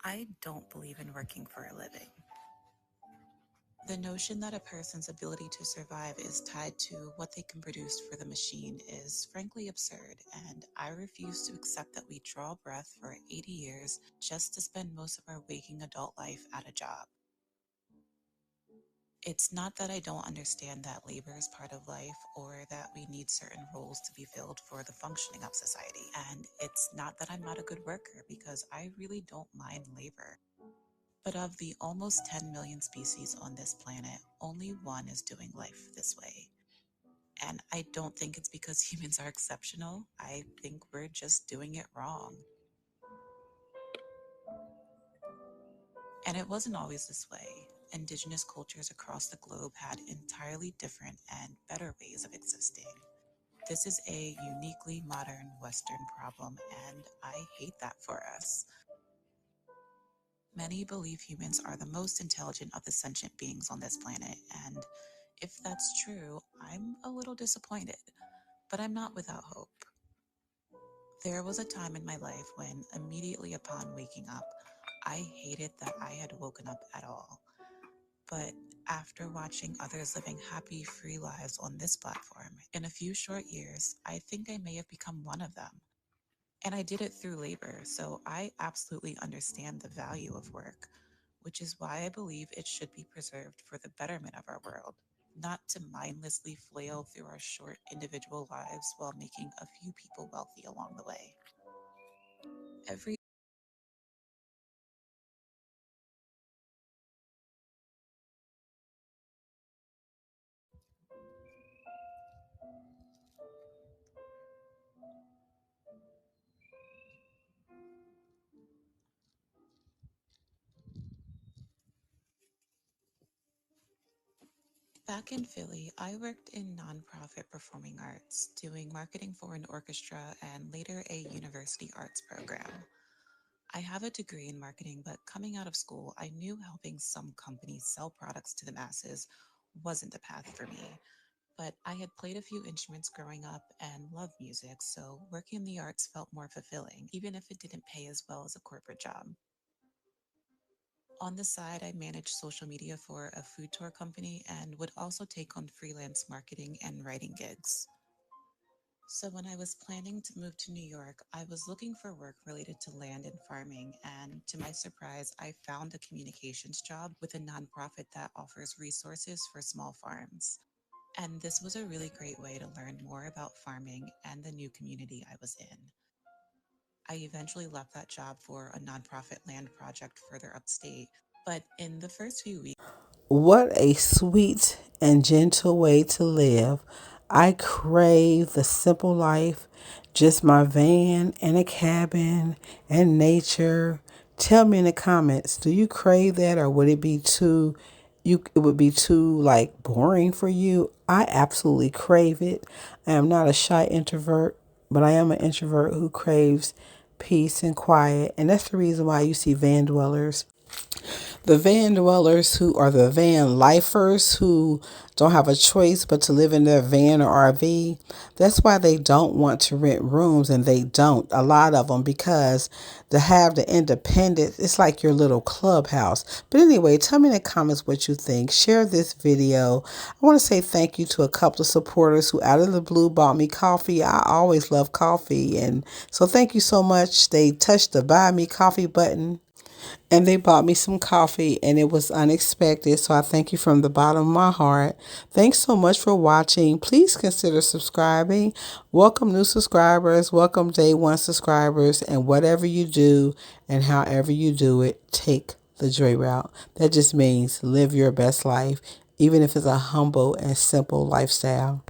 I don't believe in working for a living. The notion that a person's ability to survive is tied to what they can produce for the machine is frankly absurd, and I refuse to accept that we draw breath for 80 years just to spend most of our waking adult life at a job. It's not that I don't understand that labor is part of life or that we need certain roles to be filled for the functioning of society. And it's not that I'm not a good worker because I really don't mind labor. But of the almost 10 million species on this planet, only one is doing life this way. And I don't think it's because humans are exceptional. I think we're just doing it wrong. And it wasn't always this way. Indigenous cultures across the globe had entirely different and better ways of existing. This is a uniquely modern Western problem, and I hate that for us. Many believe humans are the most intelligent of the sentient beings on this planet, and if that's true, I'm a little disappointed, but I'm not without hope. There was a time in my life when, immediately upon waking up, I hated that I had woken up at all. But after watching others living happy, free lives on this platform, in a few short years, I think I may have become one of them. And I did it through labor, so I absolutely understand the value of work, which is why I believe it should be preserved for the betterment of our world, not to mindlessly flail through our short individual lives while making a few people wealthy along the way. Every Back in Philly, I worked in nonprofit performing arts, doing marketing for an orchestra and later a university arts program. I have a degree in marketing, but coming out of school, I knew helping some companies sell products to the masses wasn't the path for me. But I had played a few instruments growing up and loved music, so working in the arts felt more fulfilling, even if it didn't pay as well as a corporate job. On the side, I managed social media for a food tour company and would also take on freelance marketing and writing gigs. So, when I was planning to move to New York, I was looking for work related to land and farming. And to my surprise, I found a communications job with a nonprofit that offers resources for small farms. And this was a really great way to learn more about farming and the new community I was in. I eventually left that job for a nonprofit land project further upstate. But in the first few weeks, What a sweet and gentle way to live. I crave the simple life, just my van and a cabin and nature. Tell me in the comments, do you crave that or would it be too it would be too like boring for you? I absolutely crave it. I am not a shy introvert, but I am an introvert who craves peace and quiet. And that's the reason why you see van dwellers, the van dwellers who are the van lifers who don't have a choice but to live in their van or RV. That's why they don't want to rent rooms, and they don't, a lot of them, because to have the independence, it's like your little clubhouse. But anyway, tell me in the comments what you think. Share this video. I want to say thank you to a couple of supporters who out of the blue bought me coffee. I always love coffee, and so thank you so much. They touched the buy me coffee button and they bought me some coffee, and it was unexpected, so I thank you from the bottom of my heart. Thanks so much for watching. Please consider subscribing. Welcome new subscribers, welcome day one subscribers, and whatever you do and however you do it, take the joy route. That just means live your best life, even if it's a humble and simple lifestyle.